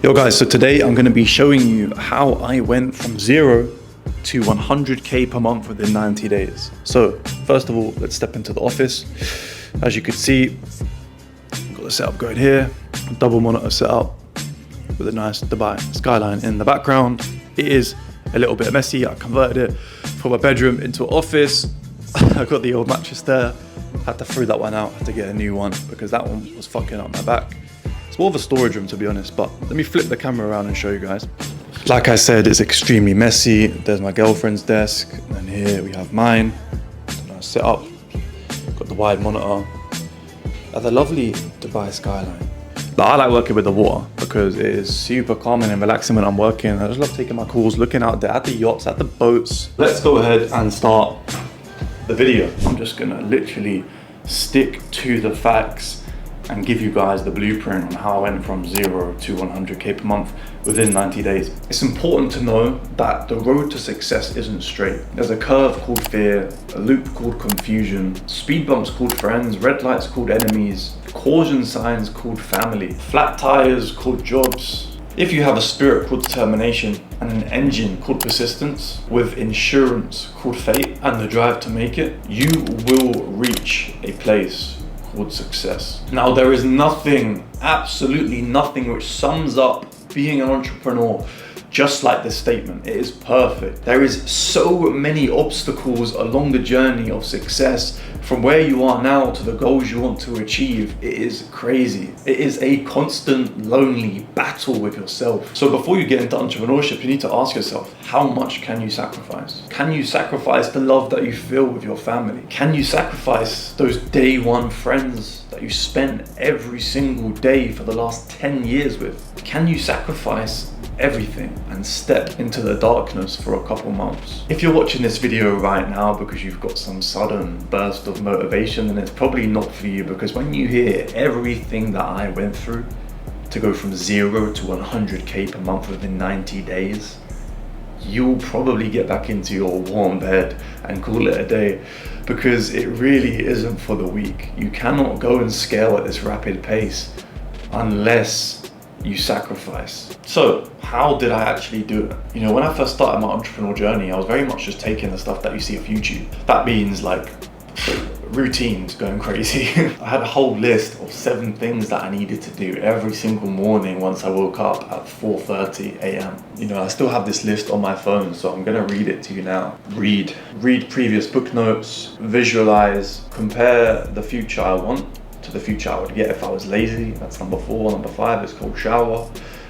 Yo guys, so today I'm going to be showing you how I went from 0 to 100k per month within 90 days. So first of all, let's step into the office. As you can see, I've got the setup going here, double monitor setup with a nice Dubai skyline in the background. It is a little bit messy. I converted it from a bedroom into an office. I got the old mattress there, had to throw that one out, had to get a new one because that one was fucking up my back. It's more of a storage room to be honest, but let me flip the camera around and show you guys. Like I said, it's extremely messy. There's my girlfriend's desk, and then here we have mine. Nice setup. Got the wide monitor. And the lovely Dubai skyline. But I like working with the water because it is super calming and relaxing when I'm working. I just love taking my calls, looking out there at the yachts, at the boats. Let's go ahead and start the video. I'm just gonna literally stick to the facts and give you guys the blueprint on how I went from 0 to 100k per month within 90 days. It's important to know that the road to success isn't straight. There's a curve called fear, a loop called confusion, speed bumps called friends, red lights called enemies, caution signs called family, flat tires called jobs. If you have a spirit called determination and an engine called persistence, with insurance called fate and the drive to make it, you will reach a place called success. Now, there is nothing, absolutely nothing, which sums up being an entrepreneur just like this statement. It is perfect. There is so many obstacles along the journey of success, from where you are now to the goals you want to achieve. It is crazy. It is a constant, lonely battle with yourself. So before you get into entrepreneurship, you need to ask yourself, how much can you sacrifice? Can you sacrifice the love that you feel with your family? Can you sacrifice those day one friends that you spent every single day for the last 10 years with? Can you sacrifice everything and step into the darkness for a couple months? If you're watching this video right now because you've got some sudden burst of motivation, then it's probably not for you, because when you hear everything that I went through to go from 0 to 100k per month within 90 days, you'll probably get back into your warm bed and call it a day, because it really isn't for the weak. You cannot go and scale at this rapid pace unless you sacrifice. So how did I actually do it? You know, when I first started my entrepreneurial journey, I was very much just taking the stuff that you see off YouTube. That means like routines going crazy. I had a whole list of 7 things that I needed to do every single morning once I woke up at 4:30 a.m. You know, I still have this list on my phone, so I'm gonna read it to you now. Read previous book notes, visualize, compare the future I want to the future I would get if I was lazy. That's number 4. Number 5 is called shower.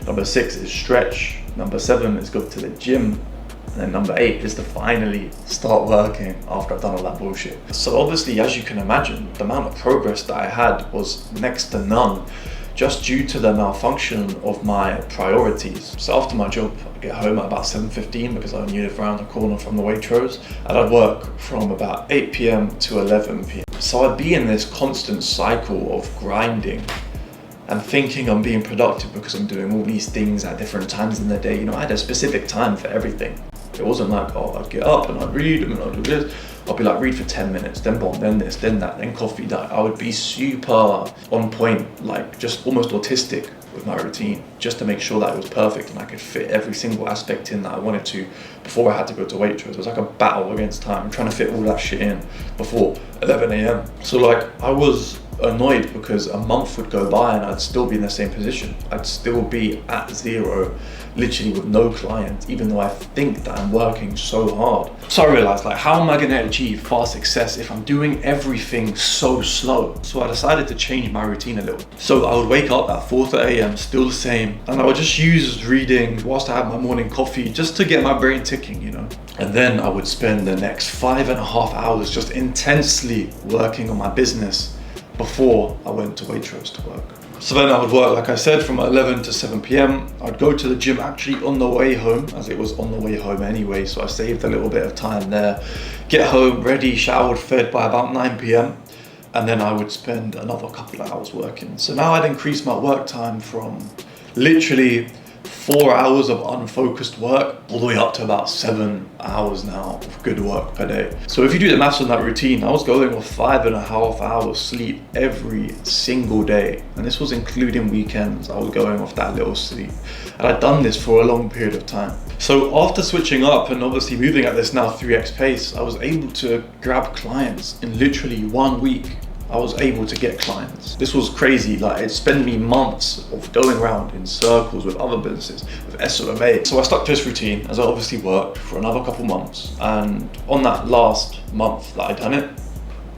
Number 6 is stretch. Number 7 is go to the gym. And then number 8 is to finally start working after I've done all that bullshit. So obviously, as you can imagine, the amount of progress that I had was next to none, just due to the malfunction of my priorities. So after my job, I'd get home at about 7:15 because I only live around the corner from the Waitrose, and I'd work from about 8 p.m. to 11 p.m. So I'd be in this constant cycle of grinding and thinking I'm being productive because I'm doing all these things at different times in the day. You know, I had a specific time for everything. It wasn't like, oh, I'd get up and I'd read and I'd do this. I'd be like, read for 10 minutes, then bomb, then this, then that, then coffee, that. I would be super on point, like just almost autistic with my routine, just to make sure that it was perfect and I could fit every single aspect in that I wanted to before I had to go to Waitrose. It was like a battle against time, trying to fit all that shit in before 11 a.m. So like, I was annoyed because a month would go by and I'd still be in the same position. I'd still be at 0, literally with no clients, even though I think that I'm working so hard. So I realized, like, how am I going to achieve fast success if I'm doing everything so slow? So I decided to change my routine a little. So I would wake up at 4:30 a.m, still the same, and I would just use reading whilst I had my morning coffee just to get my brain ticking, you know. And then I would spend the next 5.5 hours just intensely working on my business before I went to Waitrose to work. So then I would work, like I said, from 11 to 7 p.m. I'd go to the gym actually on the way home, as it was on the way home anyway, so I saved a little bit of time there. Get home, ready, showered, fed by about 9 p.m. And then I would spend another couple of hours working. So now I'd increased my work time from literally 4 hours of unfocused work all the way up to about 7 hours now of good work per day. So if you do the maths on that routine, I was going with 5.5 hours sleep every single day. And this was including weekends. I was going off that little sleep. And I'd done this for a long period of time. So after switching up and obviously moving at this now 3x pace, I was able to grab clients in literally 1 week. I was able to get clients. This was crazy. Like, it spent me months of going around in circles with other businesses, with SOMA. So I stuck to this routine as I obviously worked for another couple months. And on that last month that I'd done it,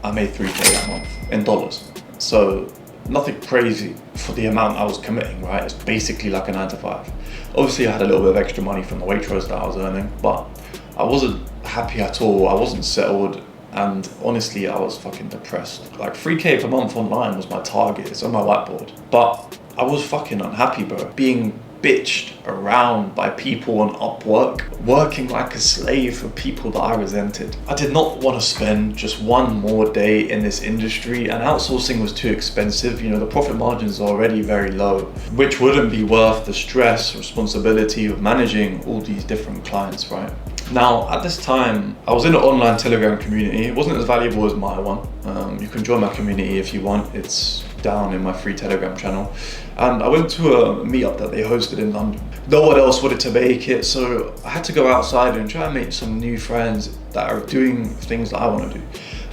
I made 3K that month in dollars. So nothing crazy for the amount I was committing, right? It's basically like a 9 to 5. Obviously I had a little bit of extra money from the Waitrose that I was earning, but I wasn't happy at all. I wasn't settled. And honestly, I was fucking depressed. Like 3K per month online was my target. It's on my whiteboard. But I was fucking unhappy, bro. Being bitched around by people on Upwork, working like a slave for people that I resented. I did not want to spend just one more day in this industry, and outsourcing was too expensive. You know, the profit margins are already very low, which wouldn't be worth the stress, responsibility of managing all these different clients, right? Now, at this time, I was in an online Telegram community. It wasn't as valuable as my one. You can join my community if you want. It's down in my free Telegram channel. And I went to a meetup that they hosted in London. No one else wanted to make it, so I had to go outside and try and make some new friends that are doing things that I want to do.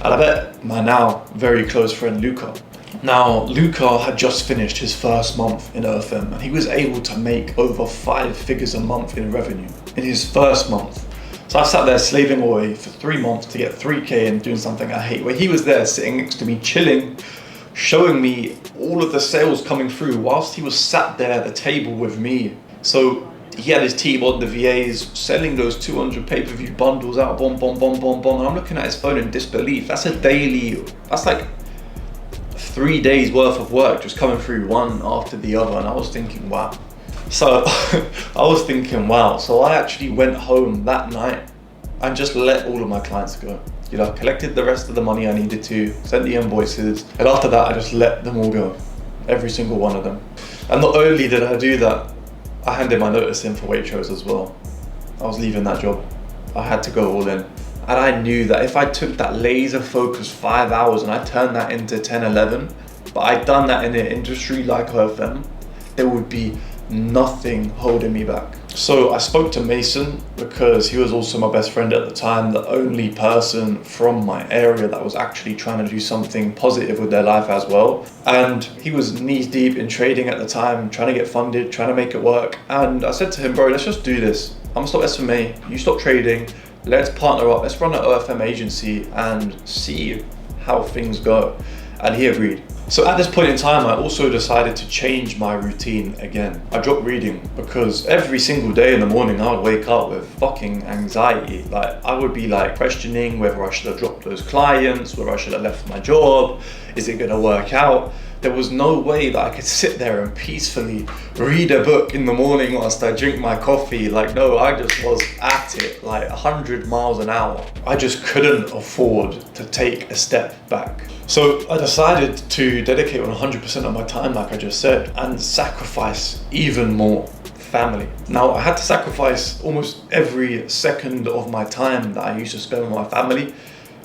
And I met my now very close friend, Luca. Now, Luca had just finished his first month in OFM, and he was able to make over 5 figures a month in revenue in his first month. So I sat there slaving away for 3 months to get 3K and doing something I hate, where he was there sitting next to me, chilling, showing me all of the sales coming through whilst he was sat there at the table with me. So he had his team on the VAs selling those 200 pay-per-view bundles out, boom, boom, boom, boom, boom. And I'm looking at his phone in disbelief. That's like 3 days worth of work just coming through one after the other. And I was thinking, wow. So So I actually went home that night and just let all of my clients go. You know, collected the rest of the money I needed to, sent the invoices, and after that I just let them all go. Every single one of them. And not only did I do that, I handed my notice in for Waitrose as well. I was leaving that job. I had to go all in. And I knew that if I took that laser focused 5 hours and I turned that into 10, 11, but I'd done that in an industry like OFM, there would be nothing holding me back. So I spoke to Mason because he was also my best friend at the time, the only person from my area that was actually trying to do something positive with their life as well. And he was knees deep in trading at the time, trying to get funded, trying to make it work. And I said to him, bro, let's just do this. I'm gonna stop SMA, you stop trading, let's partner up, let's run an OFM agency and see how things go. And he agreed. So at this point in time, I also decided to change my routine again. I dropped reading because every single day in the morning, I would wake up with fucking anxiety. Like, I would be like questioning whether I should have dropped those clients, whether I should have left my job, is it gonna work out? There was no way that I could sit there and peacefully read a book in the morning whilst I drink my coffee. Like, no, I just was at it like 100 miles an hour. I just couldn't afford to take a step back. So I decided to dedicate 100% of my time, like I just said, and sacrifice even more family. Now, I had to sacrifice almost every second of my time that I used to spend with my family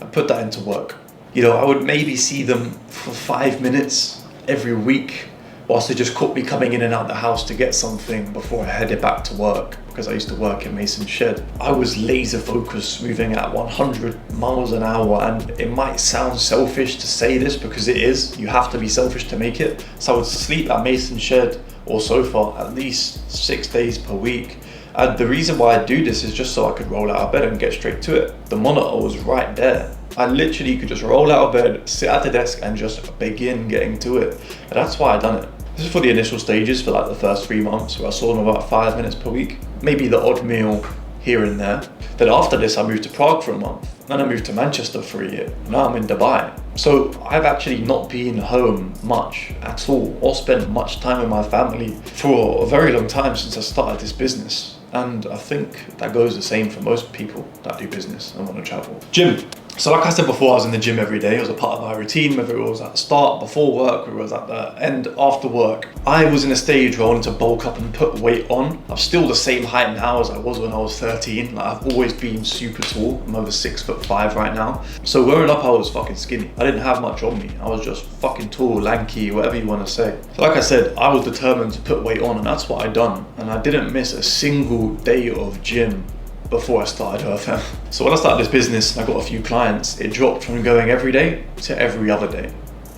and put that into work. You know, I would maybe see them for 5 minutes every week whilst they just caught me coming in and out the house to get something before I headed back to work, because I used to work in Mason's shed. I was laser focused, moving at 100 miles an hour, and it might sound selfish to say this because it is. You have to be selfish to make it. So I would sleep at Mason's shed or sofa at least 6 days per week. And the reason why I do this is just so I could roll out of bed and get straight to it. The monitor was right there. I literally could just roll out of bed, sit at the desk and just begin getting to it. And that's why I done it. This is for the initial stages, for like the first 3 months, where I saw them about 5 minutes per week, maybe the odd meal here and there. Then after this, I moved to Prague for a month. Then I moved to Manchester for a year. Now I'm in Dubai. So I've actually not been home much at all, or spent much time with my family for a very long time since I started this business. And I think that goes the same for most people that do business and want to travel. Gym. So like I said before, I was in the gym every day. It was a part of my routine, whether it was at the start, before work, whether it was at the end, after work. I was in a stage where I wanted to bulk up and put weight on. I'm still the same height now as I was when I was 13. Like, I've always been super tall. I'm over 6'5" right now. So growing up, I was fucking skinny. I didn't have much on me. I was just fucking tall, lanky, whatever you want to say. So like I said, I was determined to put weight on, and that's what I done. And I didn't miss a single day of gym before I started OFM. So when I started this business and I got a few clients, it dropped from going every day to every other day.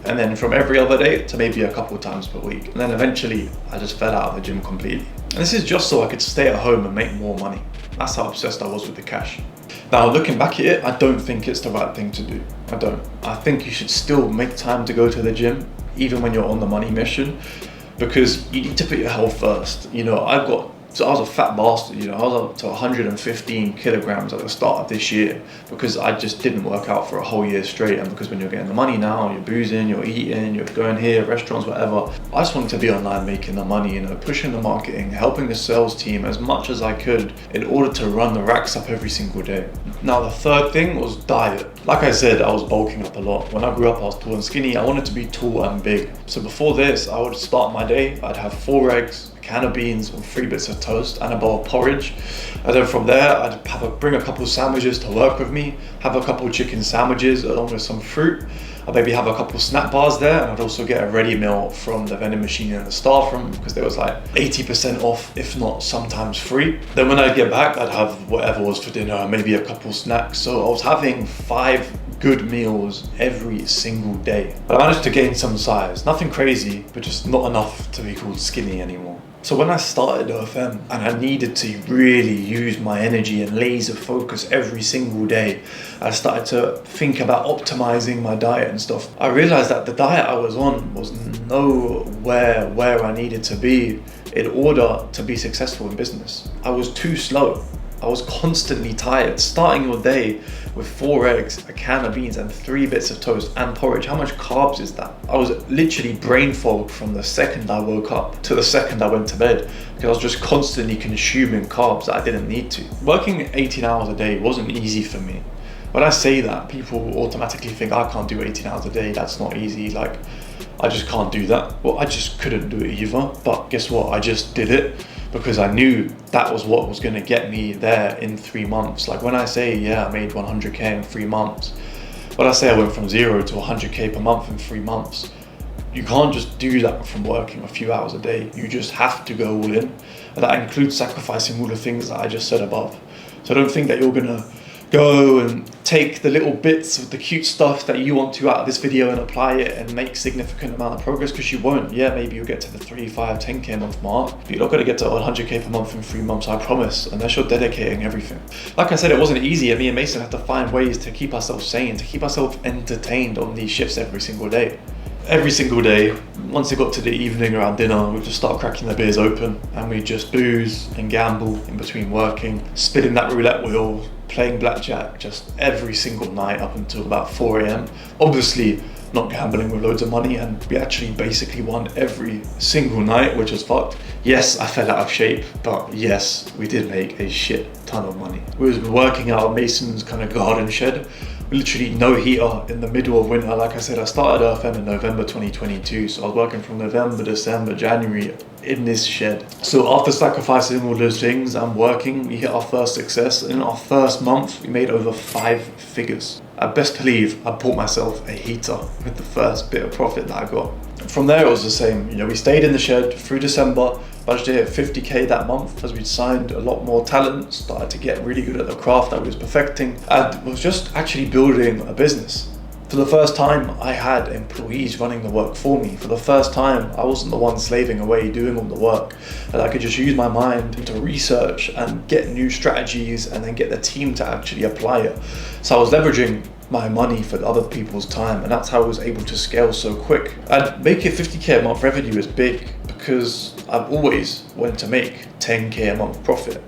And then from every other day to maybe a couple of times per week. And then eventually I just fell out of the gym completely. And this is just so I could stay at home and make more money. That's how obsessed I was with the cash. Now looking back at it, I don't think it's the right thing to do. I don't. I think you should still make time to go to the gym, even when you're on the money mission, because you need to put your health first. You know, I was a fat bastard, you know, I was up to 115 kilograms at the start of this year because I just didn't work out for a whole year straight. And because when you're getting the money now, you're boozing, you're eating, you're going here, restaurants, whatever. I just wanted to be online making the money, you know, pushing the marketing, helping the sales team as much as I could in order to run the racks up every single day. Now the third thing was diet. Like I said, I was bulking up a lot. When I grew up, I was tall and skinny. I wanted to be tall and big. So before this, I would start my day, I'd have 4 eggs, a can of beans and 3 bits of toast and a bowl of porridge. And then from there, I'd bring a couple of sandwiches to work with me, have a couple of chicken sandwiches along with some fruit. I'd maybe have a couple of snack bars there, and I'd also get a ready meal from the vending machine in the staff room because there was like 80% off, if not sometimes free. Then when I'd get back, I'd have whatever was for dinner, maybe a couple of snacks. So I was having 5 good meals every single day. But I managed to gain some size, nothing crazy, but just not enough to be called skinny anymore. So when I started OFM and I needed to really use my energy and laser focus every single day, I started to think about optimizing my diet and stuff. I realized that the diet I was on was nowhere where I needed to be in order to be successful in business. I was too slow. I was constantly tired. Starting your day with 4 eggs, a can of beans and 3 bits of toast and porridge. How much carbs is that? I was literally brain fogged from the second I woke up to the second I went to bed because I was just constantly consuming carbs that I didn't need to. Working 18 hours a day wasn't easy for me. When I say that, people automatically think I can't do 18 hours a day. That's not easy. Like, I just can't do that. Well, I just couldn't do it either. But guess what? I just did it because I knew that was what was going to get me there in 3 months. Like when I say, yeah, I made 100K in 3 months. When I say I went from 0 to 100K per month in 3 months, you can't just do that from working a few hours a day. You just have to go all in. And that includes sacrificing all the things that I just said above. So I don't think that you're going to go and take the little bits of the cute stuff that you want to out of this video and apply it and make significant amount of progress, because you won't. Yeah, maybe you'll get to the 3, 5, 10K a month mark, but you're not going to get to 100K per month in 3 months, I promise, unless you're dedicating everything. Like I said, it wasn't easy, and me and Mason had to find ways to keep ourselves sane, to keep ourselves entertained on these shifts every single day. Every single day, once it got to the evening around dinner, we'd just start cracking the beers open and we'd just booze and gamble in between working, spinning that roulette wheel, playing blackjack just every single night up until about 4 a.m. Obviously not gambling with loads of money, and we actually basically won every single night, which was fucked. Yes, I fell out of shape, but yes, we did make a shit ton of money. We was working out of Mason's kind of garden shed. Literally no heater in the middle of winter. Like I said, I started OFM in November 2022, so I was working from November, December, January in this shed. So after sacrificing all those things and working, we hit our first success. In our first month, we made over 5 figures. I best believe I bought myself a heater with the first bit of profit that I got. From there, it was the same. You know, we stayed in the shed through December, managed to hit 50K that month as we'd signed a lot more talent, started to get really good at the craft that we was perfecting, and was just actually building a business. For the first time, I had employees running the work for me. For the first time, I wasn't the one slaving away doing all the work, and I could just use my mind to research and get new strategies and then get the team to actually apply it. So I was leveraging my money for other people's time, and that's how I was able to scale so quick. And making 50K a month revenue is big because I've always wanted to make 10K a month profit,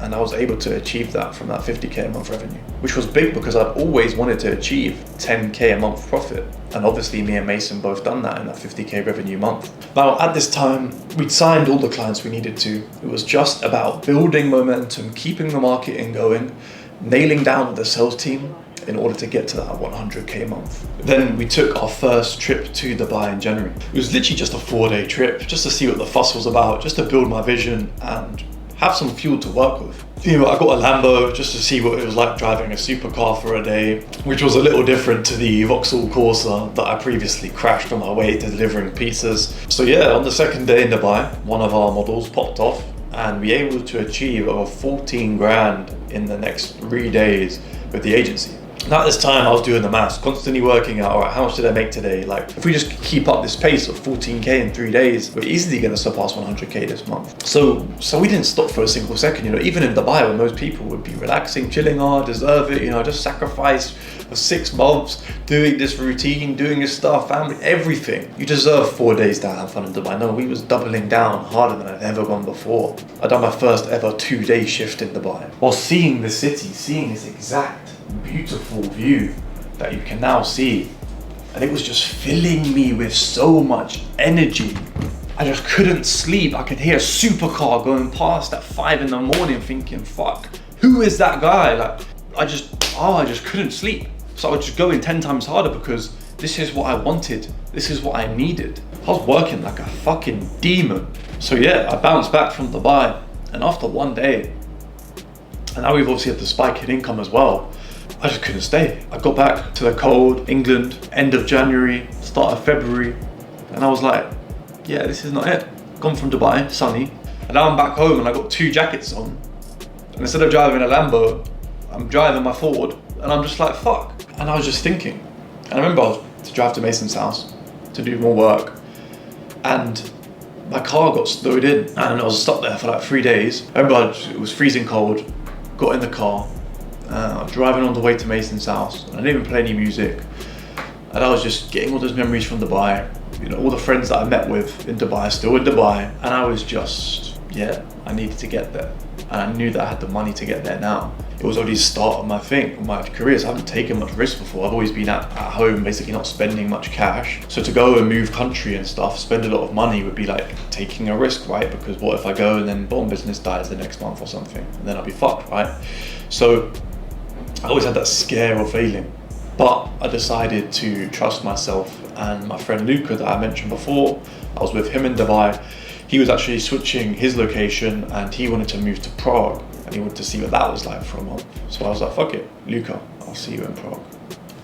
and I was able to achieve that from that 50K a month revenue, which was big because I've always wanted to achieve 10K a month profit. And obviously me and Mason both done that in that 50K revenue month. Now at this time, we'd signed all the clients we needed to. It was just about building momentum, keeping the marketing going, nailing down the sales team, in order to get to that 100k a month. Then we took our first trip to Dubai in January. It was literally just a 4-day trip, just to see what the fuss was about, just to build my vision and have some fuel to work with. You know, I got a Lambo just to see what it was like driving a supercar for a day, which was a little different to the Vauxhall Corsa that I previously crashed on my way to delivering pizzas. So yeah, on the second day in Dubai, one of our models popped off and we were able to achieve over 14 grand in the next 3 days with the agency. Now at this time I was doing the maths, constantly working out, all right, how much did I make today? Like if we just keep up this pace of 14k in 3 days, we're easily going to surpass 100k this month. So we didn't stop for a single second, you know, even in Dubai where most people would be relaxing, chilling, deserve it, you know, just sacrifice for 6 months, doing this routine, doing this stuff, family, everything. You deserve 4 days to have fun in Dubai. No, we was doubling down harder than I've ever gone before. I'd done my first ever 2-day shift in Dubai. While seeing the city, seeing this exact beautiful view that you can now see, and it was just filling me with so much energy. I just couldn't sleep. I could hear a supercar going past at 5 in the morning thinking, fuck, who is that guy? Like I just couldn't sleep. So I would just go in 10 times harder because this is what I wanted. This is what I needed. I was working like a fucking demon. So yeah, I bounced back from Dubai, and after 1 day, and now we've obviously had the spike in income as well, I just couldn't stay. I got back to the cold England, end of January, start of February, and I was like, yeah, this is not it. Gone from Dubai, sunny, and now I'm back home and I got 2 jackets on. And instead of driving a Lambo, I'm driving my Ford, and I'm just like, fuck. And I was just thinking, and I remember I was to drive to Mason's house to do more work, and my car got slowed in, and I was stuck there for like 3 days. I remember it was freezing cold, got in the car, driving on the way to Mason's house, and I didn't even play any music, and I was just getting all those memories from Dubai, you know, all the friends that I met with in Dubai, still in Dubai, and I was just, yeah, I needed to get there, and I knew that I had the money to get there now. It was already the start of my career, so I haven't taken much risk before. I've always been at home, basically not spending much cash. So to go and move country and stuff, spend a lot of money would be like taking a risk, right? Because what if I go and then bomb business dies the next month or something, and then I'll be fucked, right? So I always had that scare of failing, but I decided to trust myself, and my friend Luca that I mentioned before, I was with him in Dubai. He was actually switching his location and he wanted to move to Prague, and he wanted to see what that was like for a month. So I was like, fuck it, Luca, I'll see you in Prague.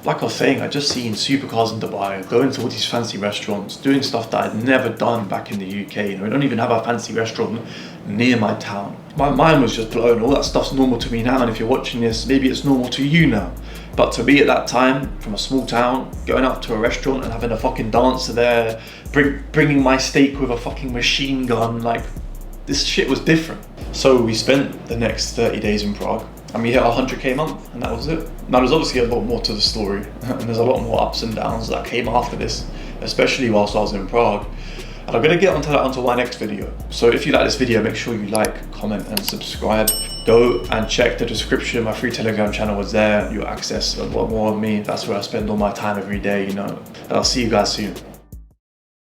Like I was saying, I just seen supercars in Dubai, going to all these fancy restaurants, doing stuff that I'd never done back in the UK. You know, we don't even have a fancy restaurant near my town. My mind was just blown. All that stuff's normal to me now, and if you're watching this, maybe it's normal to you now. But to me at that time, from a small town, going out to a restaurant and having a fucking dancer there, bringing my steak with a fucking machine gun, like, this shit was different. So we spent the next 30 days in Prague, and we hit 100k a month, and that was it. Now there's obviously a lot more to the story, and there's a lot more ups and downs that came after this, especially whilst I was in Prague. And I'm gonna get onto that onto my next video. So if you like this video, make sure you like, comment, and subscribe. Go and check the description. My free Telegram channel is there. You'll access a lot more of me. That's where I spend all my time every day, you know. And I'll see you guys soon.